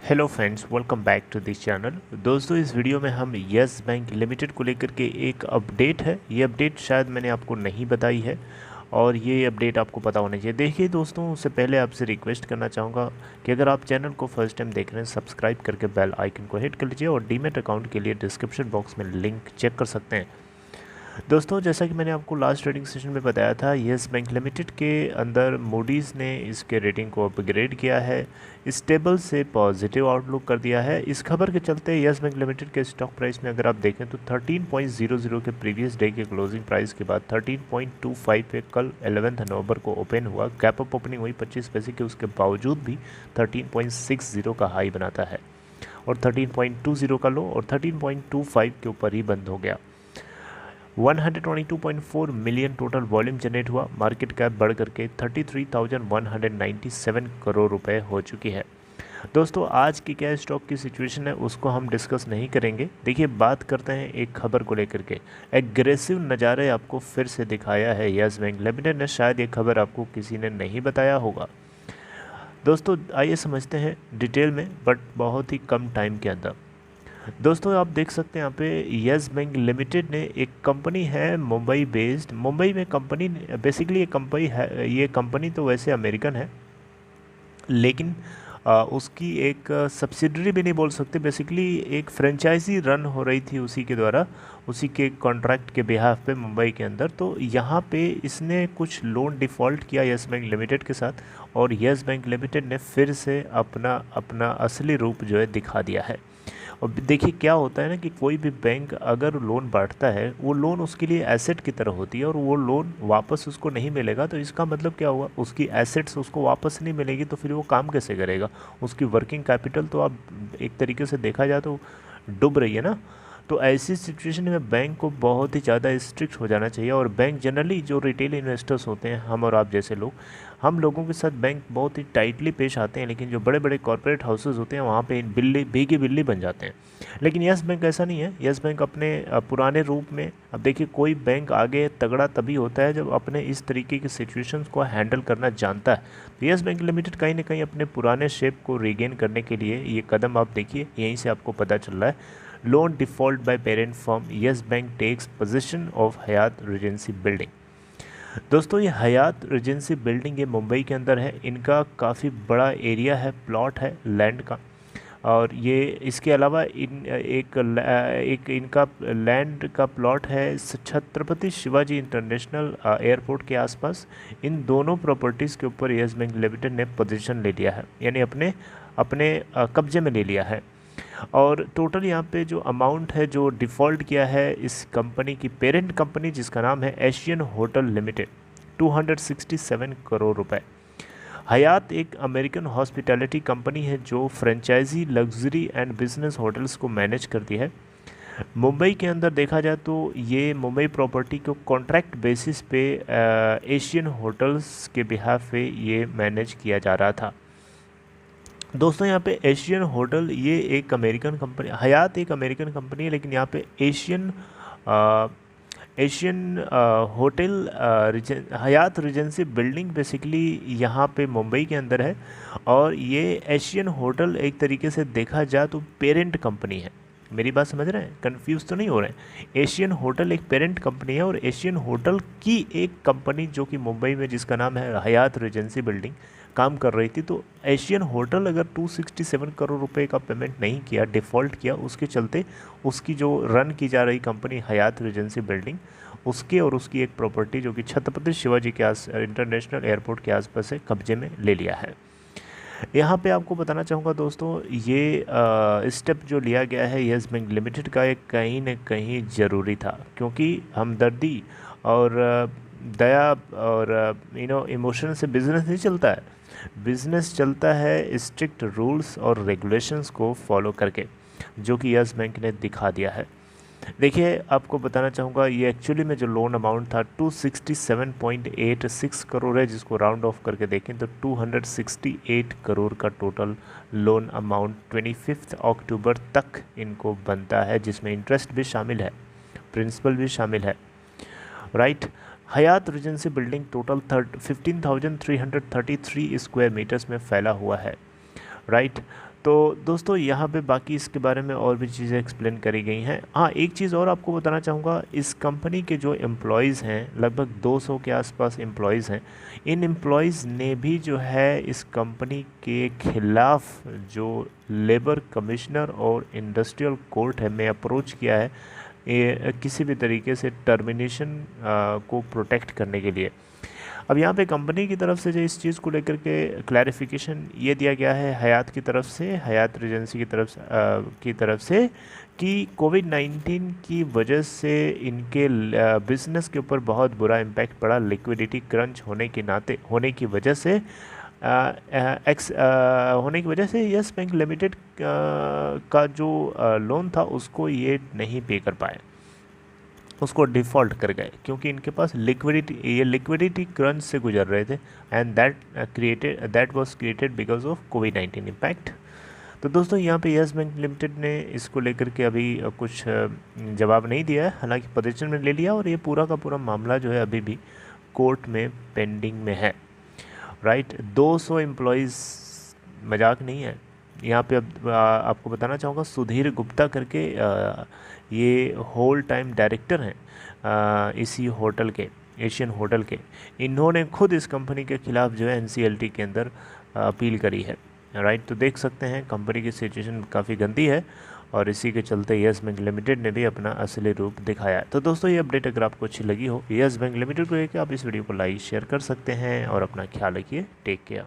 Hello friends, welcome back to this channel. दोस्तों, इस video में हम यस बैंक लिमिटेड को लेकर के एक अपडेट है। ये अपडेट शायद मैंने आपको नहीं बताई है और ये अपडेट आपको पता होना चाहिए। देखिए दोस्तों, उससे पहले आपसे रिक्वेस्ट करना चाहूँगा कि अगर आप चैनल को फर्स्ट टाइम देख रहे हैं, सब्सक्राइब करके बेल आइकन को हिट कर लीजिए और डीमैट अकाउंट के लिए डिस्क्रिप्शन बॉक्स में लिंक चेक कर सकते हैं। दोस्तों, जैसा कि मैंने आपको लास्ट ट्रेडिंग सेशन में बताया था, यस बैंक लिमिटेड के अंदर मूडीज़ ने इसके रेटिंग को अपग्रेड किया है, स्टेबल से पॉजिटिव आउटलुक कर दिया है। इस खबर के चलते यस बैंक लिमिटेड के स्टॉक प्राइस में अगर आप देखें तो 13.00 के प्रीवियस डे के क्लोजिंग प्राइस के बाद 13.25 पे कल 11 नवंबर को ओपन हुआ। गैप अप ओपनिंग हुई 25 पैसे की, उसके बावजूद भी 13.60 का हाई बनाता है और 13.20 का लो और 13.25 के ऊपर ही बंद हो गया। 122.4 मिलियन टोटल वॉल्यूम जनरेट हुआ। मार्केट कैप बढ़ करके 33,197 करोड़ रुपए हो चुकी है। दोस्तों, आज की क्या स्टॉक की सिचुएशन है उसको हम डिस्कस नहीं करेंगे। देखिए, बात करते हैं एक खबर को लेकर के। एग्रेसिव नज़ारे आपको फिर से दिखाया है यस बैंक लिमिटेड ने। शायद ये खबर आपको किसी ने नहीं बताया होगा। दोस्तों, आइए समझते हैं डिटेल में, बट बहुत ही कम टाइम के अंदर। दोस्तों, आप देख सकते हैं यहाँ पे यस बैंक लिमिटेड ने एक कंपनी है मुंबई बेस्ड। मुंबई में कंपनी बेसिकली ये कंपनी तो वैसे अमेरिकन है, लेकिन उसकी एक सब्सिडरी भी नहीं बोल सकते। बेसिकली एक फ्रेंचाइजी रन हो रही थी उसी के द्वारा, उसी के कॉन्ट्रैक्ट के बिहाफ पे मुंबई के अंदर। तो यहाँ पे इसने कुछ लोन डिफ़ॉल्ट किया यस बैंक लिमिटेड के साथ और यस बैंक लिमिटेड ने फिर से अपना अपना असली रूप जो है दिखा दिया है। और देखिए क्या होता है ना कि कोई भी बैंक अगर लोन बांटता है, वो लोन उसके लिए एसेट की तरह होती है और वो लोन वापस उसको नहीं मिलेगा। तो इसका मतलब क्या हुआ, उसकी एसेट्स उसको वापस नहीं मिलेगी तो फिर वो काम कैसे करेगा। उसकी वर्किंग कैपिटल तो आप एक तरीके से देखा जाए तो डूब रही है ना। तो ऐसी सिचुएशन में बैंक को बहुत ही ज़्यादा स्ट्रिक्ट हो जाना चाहिए। और बैंक जनरली जो रिटेल इन्वेस्टर्स होते हैं, हम और आप जैसे लोग, हम लोगों के साथ बैंक बहुत ही टाइटली पेश आते हैं, लेकिन जो बड़े बड़े कॉर्पोरेट हाउसेज होते हैं वहाँ पे बिल्ली भीगी बिल्ली बन जाते हैं। लेकिन यस बैंक ऐसा नहीं है। यस बैंक अपने पुराने रूप में, अब देखिए कोई बैंक आगे तगड़ा तभी होता है जब अपने इस तरीके की सिचुएशंस को हैंडल करना जानता है। तो यस बैंक लिमिटेड कहीं ना कहीं अपने पुराने शेप को रिगेन करने के लिए ये कदम, आप देखिए यहीं से आपको पता चल रहा है। Loan default by parent firm, Yes Bank takes position of Hyatt Regency building. दोस्तों, ये हयात रिजेंसी बिल्डिंग ये मुंबई के अंदर है। इनका काफ़ी बड़ा एरिया है, प्लॉट है लैंड का। और ये इसके अलावा एक इनका लैंड का प्लॉट है छत्रपति शिवाजी इंटरनेशनल एयरपोर्ट के आसपास। इन दोनों प्रॉपर्टीज़ के ऊपर यस बैंक लिमिटेड ने पोजीशन ले लिया है, यानी अपने अपने कब्जे में ले लिया है। और टोटल यहाँ पे जो अमाउंट है जो डिफ़ॉल्ट किया है इस कंपनी की पेरेंट कंपनी, जिसका नाम है एशियन होटल लिमिटेड, 267 करोड़ रुपए। हयात एक अमेरिकन हॉस्पिटैलिटी कंपनी है जो franchisee luxury and business hotels को मैनेज करती है। मुंबई के अंदर देखा जाए तो ये मुंबई प्रॉपर्टी को कॉन्ट्रैक्ट बेसिस पे एशियन होटल्स के बिहाफ पे ये मैनेज किया जा रहा था। दोस्तों, यहाँ पे एशियन होटल ये एक अमेरिकन कंपनी, हयात एक अमेरिकन कंपनी है, लेकिन यहाँ पे Asian hotel Hyatt Regency building basically यहाँ पे मुंबई के अंदर है। और ये एशियन होटल एक तरीके से देखा जाए तो पेरेंट कंपनी है। मेरी बात समझ रहे हैं, कंफ्यूज तो नहीं हो रहे हैं। एशियन होटल एक पेरेंट कंपनी है और एशियन होटल की एक कंपनी जो कि मुंबई में, जिसका नाम है हयात रिजेंसी बिल्डिंग, काम कर रही थी। तो एशियन होटल अगर 267 करोड़ रुपए का पेमेंट नहीं किया, डिफ़ॉल्ट किया, उसके चलते उसकी जो रन की जा रही कंपनी हयात रिजेंसी बिल्डिंग, उसके और उसकी एक प्रॉपर्टी जो कि छत्रपति शिवाजी के इंटरनेशनल एयरपोर्ट के आसपास से कब्जे में ले लिया है। यहाँ पे आपको बताना चाहूँगा दोस्तों, ये स्टेप जो लिया गया है यस बैंक लिमिटेड का, एक कहीं न कहीं ज़रूरी था, क्योंकि हमदर्दी और दया और इमोशन से बिज़नेस नहीं चलता है। बिज़नेस चलता है स्ट्रिक्ट रूल्स और रेगुलेशंस को फॉलो करके, जो कि यस बैंक ने दिखा दिया है। देखिए, आपको बताना चाहूँगा, ये एक्चुअली में जो लोन अमाउंट था 267.86 करोड़ है, जिसको राउंड ऑफ करके देखें तो 268 करोड़ का टोटल लोन अमाउंट 25 अक्टूबर तक इनको बनता है, जिसमें इंटरेस्ट भी शामिल है, प्रिंसिपल भी शामिल है। Right. Hyatt Regency building total 15,333 square metres में फैला हुआ है। राइट। तो दोस्तों यहाँ पे बाकी इसके बारे में और भी चीज़ें एक्सप्लेन करी गई हैं। हाँ, एक चीज़ और आपको बताना चाहूँगा, इस कंपनी के जो एम्प्लॉयज़ हैं, लगभग 200 के आसपास एम्प्लॉयज़ हैं। इन एम्प्लॉयज़ ने भी जो है इस कंपनी के खिलाफ़ जो लेबर कमिश्नर और इंडस्ट्रियल कोर्ट है में अप्रोच किया है, ये किसी भी तरीके से टर्मिनेशन को प्रोटेक्ट करने के लिए। अब यहाँ पे कंपनी की तरफ से जो इस चीज़ को लेकर के क्लैरिफिकेशन ये दिया गया है हयात की तरफ से, हयात एजेंसी की तरफ से कि कोविड-19 की वजह से इनके बिज़नेस के ऊपर बहुत बुरा इम्पैक्ट पड़ा। लिक्विडिटी क्रंच होने की वजह से यस बैंक लिमिटेड का जो लोन था उसको ये नहीं पे कर पाए, उसको डिफ़ॉल्ट कर गए, क्योंकि इनके पास लिक्विडिटी क्रंच से गुजर रहे थे, and that was created because of covid impact. तो दोस्तों यहाँ पे यस बैंक लिमिटेड ने इसको लेकर के अभी कुछ जवाब नहीं दिया है, हालांकि पोजीशन में ले लिया, और ये पूरा का पूरा मामला जो है अभी भी कोर्ट में पेंडिंग में है, राइट। 200 एम्प्लॉयज़ मजाक नहीं है। यहाँ पे अब आपको बताना चाहूँगा, सुधीर गुप्ता करके ये होल टाइम डायरेक्टर हैं इसी होटल के, एशियन होटल के। इन्होंने खुद इस कंपनी के ख़िलाफ़ जो है एनसीएलटी के अंदर अपील करी है, राइट। तो देख सकते हैं कंपनी की सिचुएशन काफ़ी गंदी है, और इसी के चलते यस बैंक लिमिटेड ने भी अपना असली रूप दिखाया है। तो दोस्तों ये अपडेट अगर आपको अच्छी लगी हो यस बैंक लिमिटेड को लेकर, आप इस वीडियो को लाइक शेयर कर सकते हैं, और अपना ख्याल रखिए। Take care.